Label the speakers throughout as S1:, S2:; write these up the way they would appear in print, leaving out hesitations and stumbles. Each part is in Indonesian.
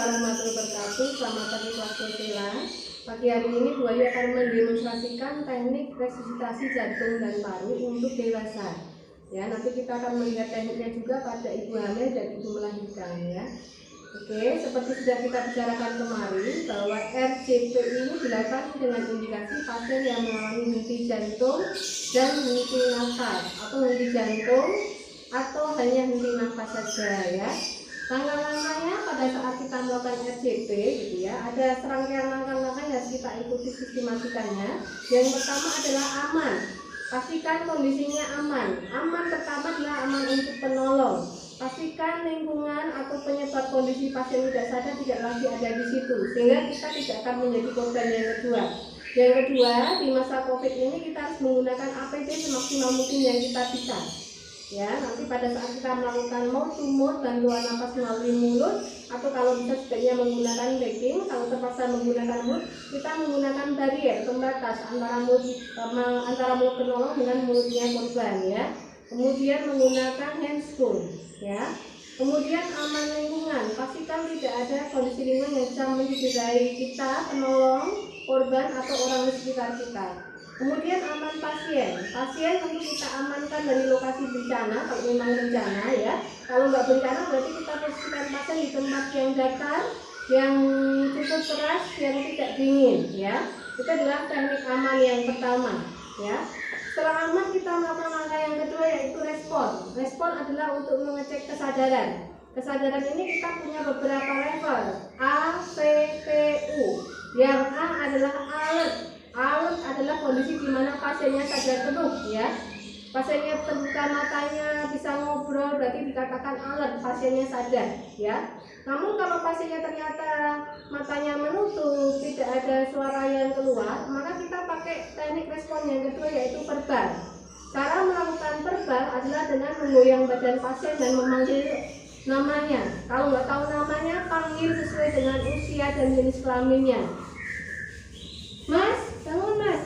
S1: warahmatullahi wabarakatuh. Selamat pagi kelas Sosial. Pagi hari ini Bu Ayu akan mendemonstrasikan teknik resusitasi jantung dan paru untuk dewasa. Ya, nanti kita akan melihat tekniknya juga pada ibu hamil dan ibu melahirkan ya. Oke, seperti sudah kita bicarakan kemarin bahwa RCP ini dilakukan dengan indikasi pasien yang mengalami henti jantung dan henti nafas atau henti jantung atau hanya henti nafas saja ya. Langkah-langkahnya pada saat kita melakukan RCP gitu ya, ada serangkaian langkah-langkah yang harus kita ikuti sistematikanya. Yang pertama adalah aman. Pastikan kondisinya aman. Aman pertama adalah aman untuk penolong. Pastikan lingkungan atau penyebab kondisi pasien tidak sadar tidak lagi ada di situ, sehingga kita tidak akan menjadi korban yang kedua. Yang kedua, di masa COVID ini kita harus menggunakan APD semaksimal mungkin yang kita bisa. Ya, nanti pada saat kita melakukan mouth to mouth bantuan napas melalui mulut, atau kalau bisa sebaiknya menggunakan backing, kalau terpaksa menggunakan mulut, kita menggunakan barrier pembatas antara mulut penolong dengan mulutnya korban ya. Kemudian menggunakan handscoon ya. Kemudian aman lingkungan, pastikan tidak ada kondisi lingkungan yang bisa mencederai kita, penolong, korban atau orang di sekitar kita. Kemudian aman pasien tentu kita amankan dari lokasi bencana kalau memang bencana ya. Kalau nggak bencana berarti kita posisikan pasien di tempat yang datar, yang cukup keras, yang tidak dingin ya. Itu adalah teknik aman yang pertama ya. Setelah aman kita melakukan langkah yang kedua yaitu respon. Respon adalah untuk mengecek kesadaran. Kesadaran ini kita punya beberapa level A, P, P, U. Yang A adalah alert. Alert adalah kondisi di mana pasiennya sadar penuh ya. Pasiennya terbuka matanya, bisa ngobrol, berarti dikatakan alert, pasiennya sadar ya. Namun kalau pasiennya ternyata matanya menutup, tidak ada suara yang keluar, maka kita pakai teknik respon yang kedua yaitu verbal. Cara melakukan verbal adalah dengan menggoyang badan pasien dan memanggil namanya. Kalau nggak tahu namanya, panggil sesuai dengan usia dan jenis kelaminnya. Mas, bangun mas.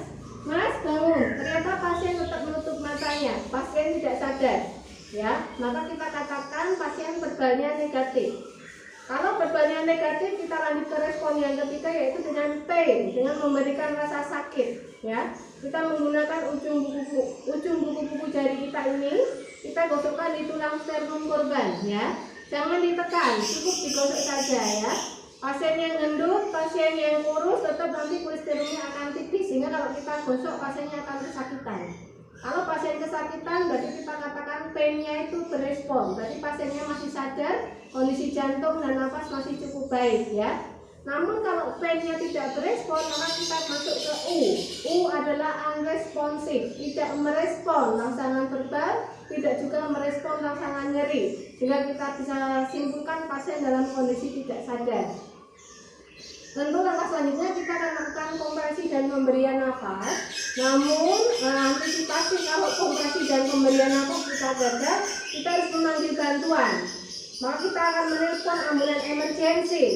S1: Mas, bangun. Ternyata pasien tetap menutup matanya. Pasien tidak sadar. Ya, maka kita katakan pasien verbalnya negatif. Kalau verbalnya negatif, kita lanjut ke respon yang ketiga yaitu dengan pain, dengan memberikan rasa sakit. Ya, kita menggunakan ujung buku-buku jari kita ini, kita gosokkan di tulang sternum korban. Ya, jangan ditekan, cukup digosok saja ya. Pasien yang gendut, pasien yang kurus, tetap nanti kulit sternumnya akan tipis, sehingga kalau kita gosok pasiennya akan kesakitan. Kalau pasien kesakitan, berarti kita katakan pain-nya itu berespon, berarti pasiennya masih sadar, kondisi jantung dan nafas masih cukup baik ya. Namun kalau pain-nya tidak berespon, maka kita masuk ke U. U adalah unresponsive, tidak merespon rangsangan verbal, tidak juga merespon rangsangan nyeri, sehingga kita bisa simpulkan pasien dalam kondisi tidak sadar. Tentu langkah selanjutnya kita akan melakukan kompresi dan pemberian nafas. Namun antisipasi kalau kompresi dan pemberian nafas kita gagal, kita harus memanggil bantuan. Maka kita akan menelpon ambulan emergency.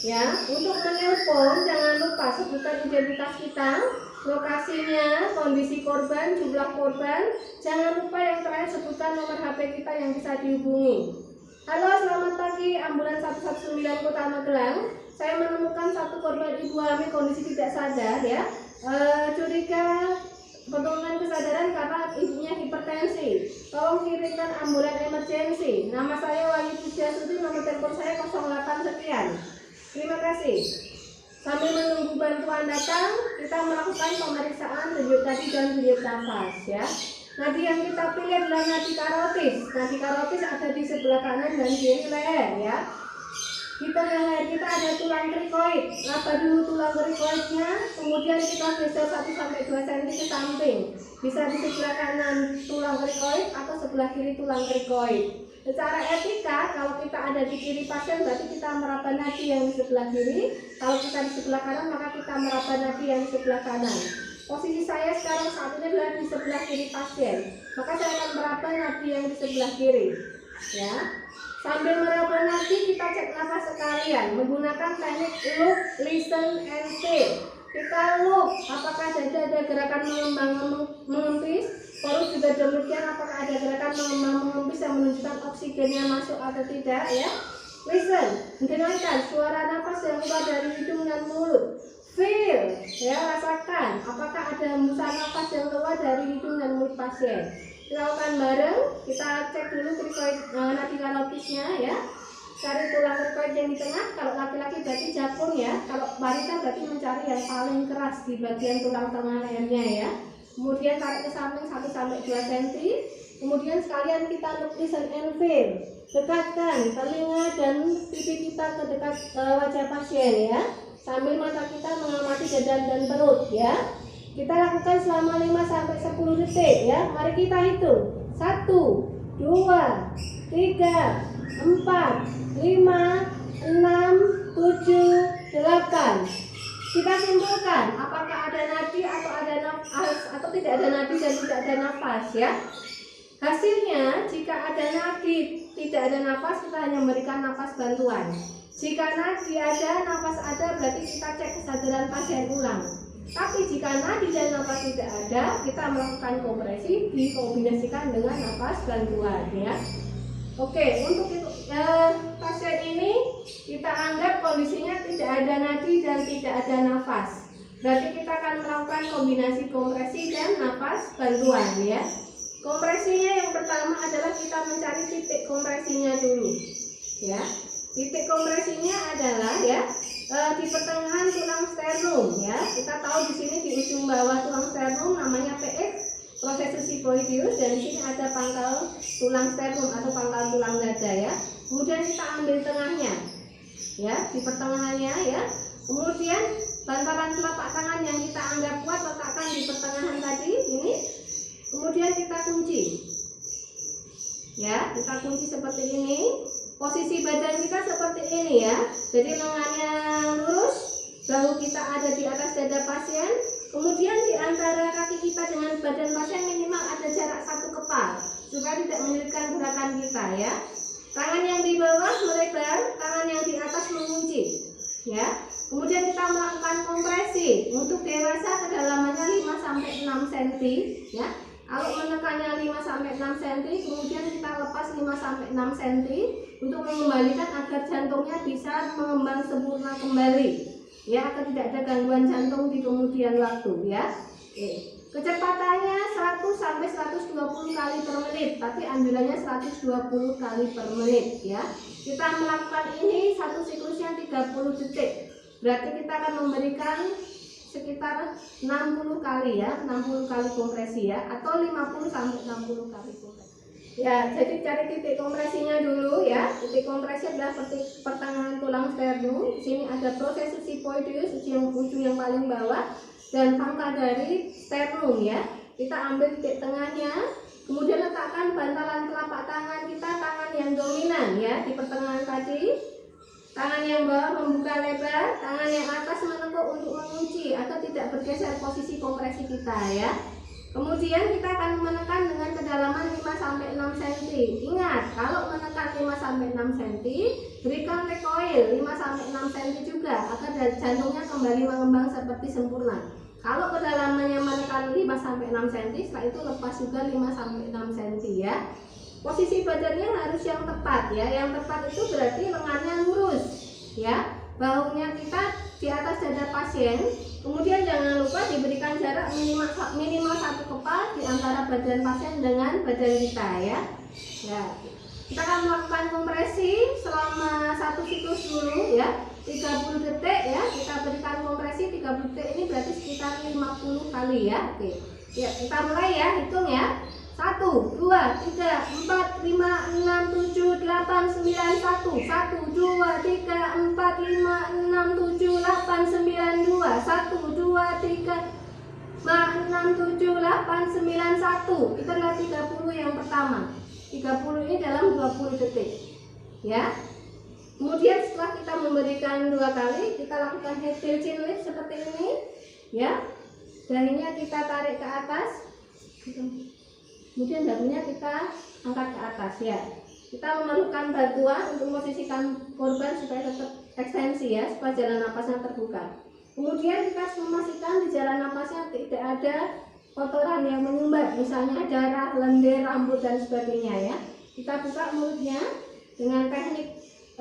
S1: Ya, untuk menelpon jangan lupa sebutkan identitas kita, lokasinya, kondisi korban, jumlah korban. Jangan lupa yang terakhir sebutkan nomor HP kita yang bisa dihubungi. Halo, selamat pagi, ambulan 119 Kota Magelang. Saya menemukan satu korban ibu hamil kondisi tidak sadar ya. Curiga penurunan kesadaran karena ibunya hipertensi. Tolong kirimkan ambulan emergency. Nama saya Wahyu Pujiastuti, nomor telepon saya 08 sekian. Terima kasih. Sambil menunggu bantuan datang, kita melakukan pemeriksaan denyut nadi dan denyut nafas ya. Nadi yang kita pilih adalah nadi karotis. Nadi karotis ada di sebelah kanan dan kiri leher ya. Di tengah leher kita ada tulang krikoid. Raba dulu tulang krikoidnya, kemudian kita geser 1-2 cm ke samping. Bisa di sebelah kanan tulang krikoid atau sebelah kiri tulang krikoid. Secara etika, kalau kita ada di kiri pasien berarti kita meraba nadi yang di sebelah kiri. Kalau kita di sebelah kanan maka kita meraba nadi yang di sebelah kanan. Posisi saya sekarang saat ini adalah di sebelah kiri pasien, maka saya akan meraba nadi yang di sebelah kiri. Ya, sambil meraba nadi kita cek nafas sekalian menggunakan teknik look, listen, and feel. Kita look, apakah ada gerakan mengembang mengempis. Perut juga demikian, apakah ada gerakan mengembang mengempis yang menunjukkan oksigennya masuk atau tidak ya. Listen, dengarkan suara nafas yang keluar dari hidung dan mulut. Feel, ya, rasakan apakah ada hembusan nafas yang keluar dari hidung dan mulut pasien. Kita lakukan bareng. Kita cek dulu krikoid nadi kalopisnya, ya. Cari tulang krikoid yang di tengah. Kalau laki-laki berarti jakun, ya. Kalau wanita berarti mencari yang paling keras di bagian tulang tengah lehernya, ya. Kemudian tarik ke samping 1-2 cm. Kemudian sekalian kita look, listen and feel. Dekatkan telinga dan pipi kita ke dekat wajah pasien, ya. Sambil mata kita mengamati dada dan perut, ya. Kita lakukan selama 5-10 detik, ya. Mari kita hitung. 1, 2, 3, 4, 5, 6, 7, 8. Kita simpulkan apakah ada nadi atau tidak ada nadi dan tidak ada nafas, ya. Hasilnya, jika ada nadi tidak ada nafas, kita hanya memberikan nafas bantuan. Jika nadi ada, nafas ada, berarti kita cek kesadaran pasien ulang. Tapi jika nadi dan nafas tidak ada, kita melakukan kompresi dikombinasikan dengan nafas bantuan, ya. Oke, untuk pasien ini kita anggap kondisinya tidak ada nadi dan tidak ada nafas. Berarti kita akan melakukan kombinasi kompresi dan nafas bantuan, ya. Kompresinya yang pertama adalah kita mencari titik kompresinya dulu, ya. Titik kompresinya adalah, ya, di pertengahan tulang sternum, ya. Kita tahu di sini di ujung bawah tulang sternum namanya PX, processus sigmoideus, dan di sini ada pangkal tulang sternum atau pangkal tulang dada, ya. Kemudian kita ambil tengahnya, ya, di pertengahannya, ya. Kemudian bantalan telapak tangan yang kita anggap kuat letakkan di pertengahan tadi ini. Kemudian kita kunci, ya, kita kunci seperti ini. Posisi badan kita seperti ini, ya. Jadi lengannya lurus, bahu kita ada di atas dada pasien. Kemudian di antara kaki kita dengan badan pasien minimal ada jarak 1 kepal supaya tidak menyulitkan gerakan kita, ya. Tangan yang di bawah melebar, tangan yang di atas mengunci, ya. Kemudian kita melakukan kompresi. Untuk dewasa kedalamannya 5-6 cm, ya. Kalau menekannya 5-6 cm, kemudian kita lepas 5-6 cm untuk mengembalikan agar jantungnya bisa mengembang sempurna kembali, ya, agar tidak ada gangguan jantung di kemudian waktu, ya. Kecepatannya 100-120 kali per menit, tapi anjurannya 120 kali per menit, ya. Kita melakukan ini satu siklusnya 30 detik. Berarti kita akan memberikan sekitar 60 kali, ya, 60 kali kompresi, ya, atau 50-60 kali kompresi. Ya, jadi cari titik kompresinya dulu, ya. Titik kompresi adalah pertengahan tulang sternum. Di sini ada processus sigmoideus, ujung yang paling bawah, dan pangkal dari sternum, ya. Kita ambil titik tengahnya, kemudian letakkan bantalan telapak tangan kita, tangan yang dominan, ya, di pertengahan tadi. Tangan yang bawah membuka lebar, tangan yang atas menekuk untuk mengunci agar tidak bergeser posisi kompresi kita, ya. Kemudian kita akan menekan dengan kedalaman 5-6 cm. Ingat, kalau menekan 5-6 cm, berikan recoil 5-6 cm juga agar jantungnya kembali mengembang seperti sempurna. Kalau kedalamannya menekan 5-6 cm, setelah itu lepas juga 5-6 cm, ya. Posisi badannya harus yang tepat, ya. Yang tepat itu berarti lengannya lurus, ya. Bahunya kita di atas dada pasien. Kemudian jangan lupa diberikan jarak minimal 1 kepal di antara badan pasien dengan badan kita, ya. Ya. Kita akan melakukan kompresi selama 1 siklus dulu, ya. 30 detik, ya. Kita berikan kompresi 30 detik, ini berarti sekitar 50 kali, ya. Oke. Ya, kita mulai, ya. Hitung, ya. 1, 2, 3, 4, 5, 6, 7, 8, 9, 1, 1, 2, 3, 4, 5, 6, 7, 8, 9, 2, 1, 2, 3, 5, 6, 7, 8, 9, 1. Itu adalah 30 yang pertama. 30 ini dalam 20 detik, ya. Kemudian setelah kita memberikan 2 kali, kita lakukan head tail chin lift seperti ini, ya. Dahinya kita tarik ke atas. Kemudian dagunya kita angkat ke atas, ya. Kita memerlukan bantuan untuk memposisikan korban supaya tetap ekstensi, ya, supaya jalan napasnya terbuka. Kemudian kita memastikan di jalan napasnya tidak ada kotoran yang menyumbat, misalnya darah, lendir, rambut, dan sebagainya, ya. Kita buka mulutnya dengan teknik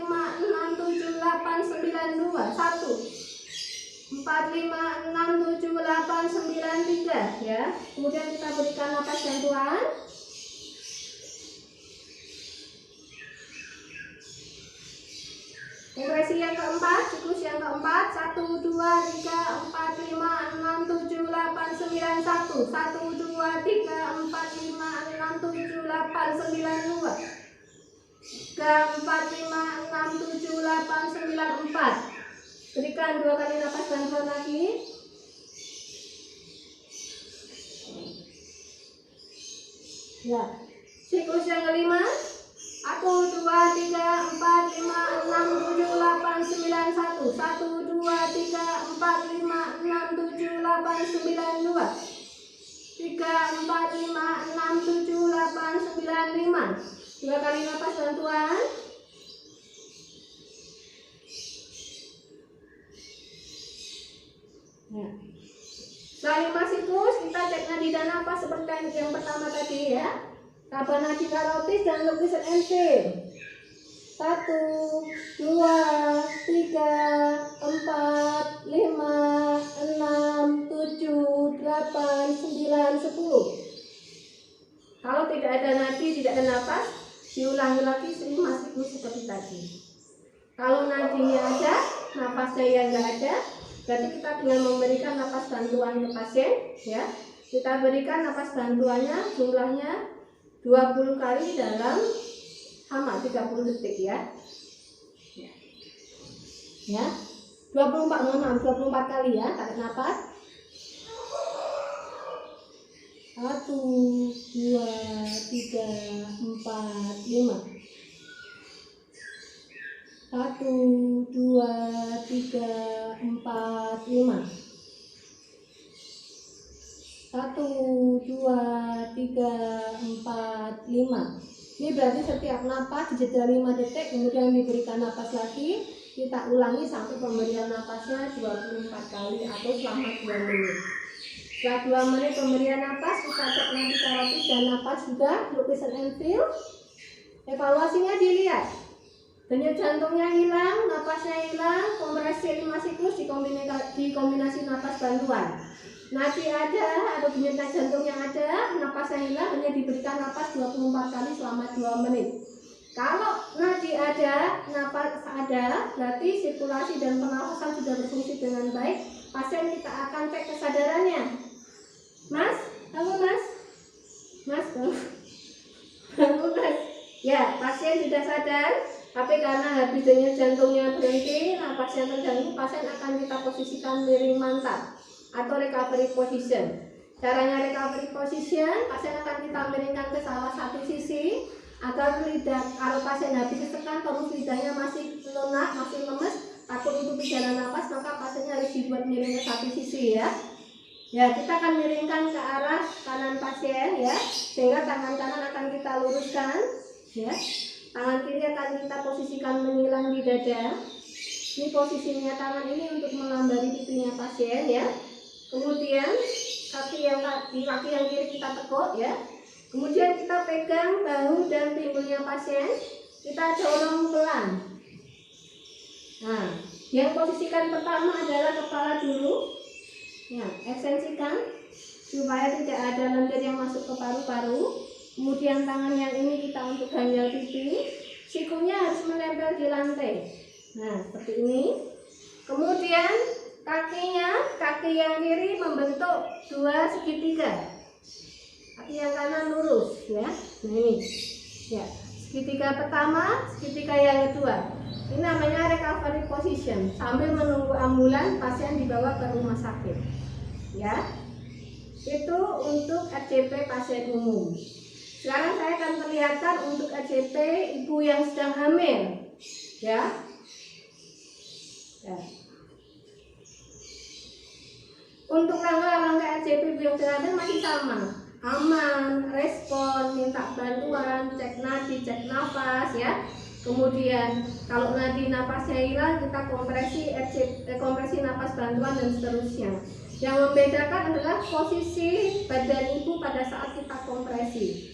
S1: 5, 6, 7, 8, 9, 2. 1, 4, 5, 6, 7, 8, 9, 3 ya. Kemudian kita berikan napas bantuan. Kompresi yang keempat, siklus yang keempat. 1, 2, 3, 4, 5, 6, 7, 8, 9, 1. 1, 2, 3, 4, 5, 6, 7, 8, 9, 2. 3, 4, 5, 6, 7, 8, 9, 4. Berikan 2 kali napas bantuan lagi. Ya. Siklus yang kelima. 1, 2, 3, 4, 5, 6, 7, 8, 9, 1. 1, 2, 3, 4, 5, 6, 7, 8, 9, 2. 3, 4, 5, 6, 7, 8, 9, 5. 2 kali napas bantuan. Ya. Setelah 5 siklus, kita cek nadi dan napas seperti yang pertama tadi ya. Kapan nadi karotis dan lukisan NC. 1, 2, 3, 4, 5, 6, 7, 8, 9, 10. Kalau tidak ada nadi, tidak ada napas, diulangi lagi 5 siklus seperti tadi. Kalau nadinya ada, napasnya yang enggak ada, berarti kita dengan memberikan napas bantuan ke pasien ya. Kita berikan napas bantuannya jumlahnya 20 kali dalam sama 30 detik ya. Ya. 24 kali ya, tarik napas. 1, 2, 3, 4, 5. 1, 2, 3, 4, 5. 1, 2, 3, 4, 5. Ini berarti setiap napas jeda 5 detik, kemudian diberikan napas lagi. Kita ulangi sampai pemberian napasnya 24 kali atau selama 2 menit. Setelah 2 menit pemberian napas, kita cek nadi karotis dan napas juga, lukisan Enfield. Evaluasinya dilihat. Denyut jantungnya hilang, napasnya hilang, kompresi 5 siklus dikombinasi napas bantuan. Nadi ada atau denyut jantungnya ada, napasnya hilang, hanya diberikan napas 24 kali selama 2 menit. Kalau nadi ada, napas ada, berarti sirkulasi dan pernafasan sudah berfungsi dengan baik. Pasien kita akan cek kesadarannya. Mas, kamu mas? Mas, kamu mas? Ya, pasien sudah sadar, tapi karena habis denyut jantungnya berhenti, napasnya terganggu, pasien akan kita posisikan miring mantap atau recovery position. Caranya recovery position, pasien akan kita miringkan ke salah satu sisi, agar lidah, kalau pasien habis ditekan terus lidahnya masih lunak, masih lemes, takut itu jalan nafas, maka pasiennya harus dibuat miring ke satu sisi ya. Ya, kita akan miringkan ke arah kanan pasien ya, sehingga tangan kanan akan kita luruskan ya. Tangan kiri akan kita posisikan menyilang di dada. Ini posisinya tangan ini untuk melambari pipinya pasien ya. Kemudian kaki yang kiri kita tekuk ya. Kemudian kita pegang bahu dan pinggulnya pasien, kita dorong pelan. Nah, yang posisikan pertama adalah kepala dulu. Ya, ekstensikan supaya tidak ada lendir yang masuk ke paru-paru. Kemudian tangan yang ini kita untuk ganjal pipi, sikunya harus menempel di lantai. Nah, seperti ini. Kemudian kaki yang kiri membentuk dua segitiga. Kaki yang kanan lurus ya. Nah ini. Ya, segitiga pertama, segitiga yang kedua. Ini namanya recovery position. Sambil menunggu ambulan, pasien dibawa ke rumah sakit. Ya. Itu untuk RCP pasien umum. Sekarang saya akan perlihatkan untuk RCP ibu yang sedang hamil. Ya. Ya. Untuk rangka RCP ibu yang sedang hamil masih sama. Aman, respon, minta bantuan, cek nadi, cek nafas ya. Kemudian kalau nadi napasnya hilang, kita kompresi napas bantuan dan seterusnya. Yang membedakan adalah posisi badan ibu pada saat kita kompresi.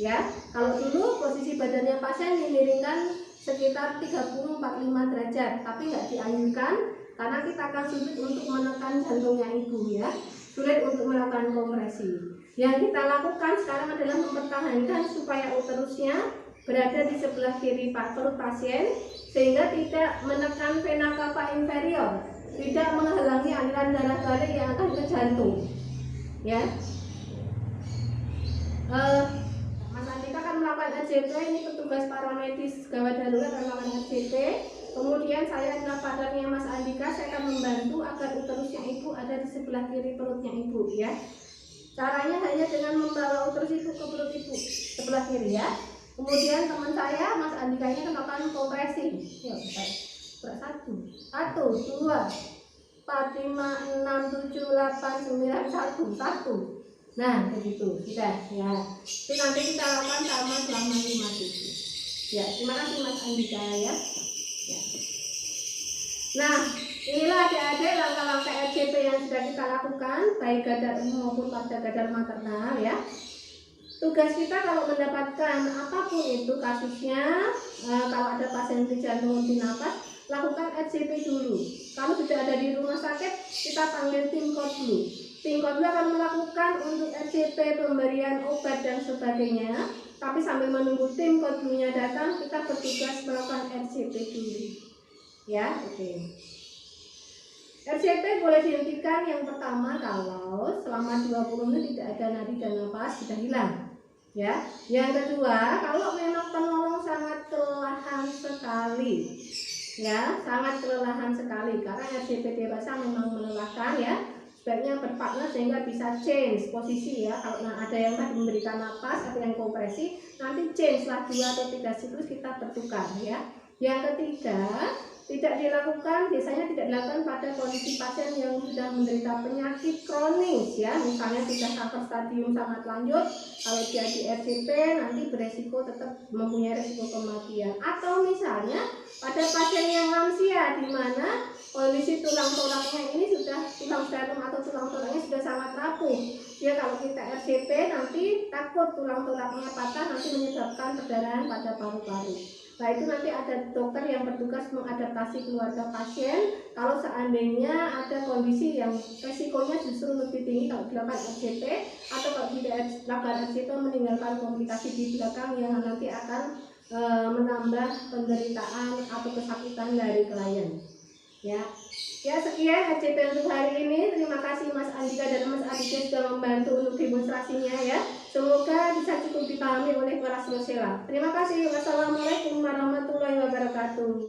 S1: Ya, kalau dulu posisi badannya pasien dimiringkan sekitar 30-45 derajat, tapi nggak dianjurkan karena kita akan sulit untuk menekan jantungnya ibu ya, sulit untuk melakukan kompresi. Yang kita lakukan sekarang adalah mempertahankan supaya uterusnya berada di sebelah kiri perut pasien sehingga tidak menekan vena cava inferior, tidak menghalangi aliran darah balik yang akan ke jantung. Ya, Mas Andika akan melakukan RCP. Ini petugas paramedis gawat darurat akan melakukan RCP. Kemudian saya adalah partnernya Mas Andika, saya akan membantu agar uterusnya ibu ada di sebelah kiri perutnya ibu ya. Caranya hanya dengan membawa uterus itu ke perut ibu sebelah kiri ya. Kemudian teman saya Mas Andika ini melakukan kompresi. Yuk, berat 1, 2, 4, 5, 6, 7, 8, 9, 1. Nah, begitu sudah ya. Itu nanti kita lakukan sama selama 5 detik. Ya, terima kasih Mas Andika ya. Ya. Nah, inilah adik-adik langkah-langkah RCP yang sudah kita lakukan, baik gadar umum maupun pada gadar maternal ya. Tugas kita kalau mendapatkan apapun itu kasusnya, kalau ada pasien henti jantung henti nafas, lakukan RCP dulu. Kalau sudah ada di rumah sakit, kita panggil tim dulu. Tim dulu akan melakukan untuk RCP, pemberian obat dan sebagainya. Tapi sambil menunggu tim dulunya datang, kita bertugas melakukan RCP dulu. Ya, oke. RCP boleh dihentikan yang pertama kalau selama 20 menit tidak ada nadi dan nafas sudah hilang. Ya, yang kedua kalau memang penolong sangat kelelahan sekali, ya sangat kelelahan sekali karena RCP dewasa memang melelahkan ya, sebaiknya berpartner sehingga bisa change posisi ya. Kalau ada yang tadi memberikan nafas, ada yang kompresi, nanti change setelah 2 atau 3 siklus kita bertukar ya. Yang ketiga tidak dilakukan, biasanya tidak dilakukan pada kondisi pasien yang sudah menderita penyakit kronis ya, misalnya sudah kanker stadium sangat lanjut. Kalau dia di RCP nanti beresiko tetap mempunyai resiko kematian. Atau misalnya pada pasien yang lansia di mana kondisi tulang toraknya ini sudah tulang sternum atau tulang toraknya sudah sangat rapuh. Ya, kalau kita RCP nanti takut tulang toraknya patah, nanti menyebabkan perdarahan pada paru-paru. Nah, itu nanti ada dokter yang bertugas mengadaptasi keluarga pasien kalau seandainya ada kondisi yang resikonya justru lebih tinggi kalau dilakukan RCP, atau kalau tidak dilakukan RCP meninggalkan komplikasi di belakang yang nanti akan menambah penderitaan atau kesakitan dari klien. Ya sekian RCP untuk hari ini. Terima kasih Mas Andika dan Mas Aditya sudah membantu untuk demonstrasinya ya. Semoga bisa cukup dipahami oleh para sosela. Terima kasih. Wassalamualaikum warahmatullahi wabarakatuh.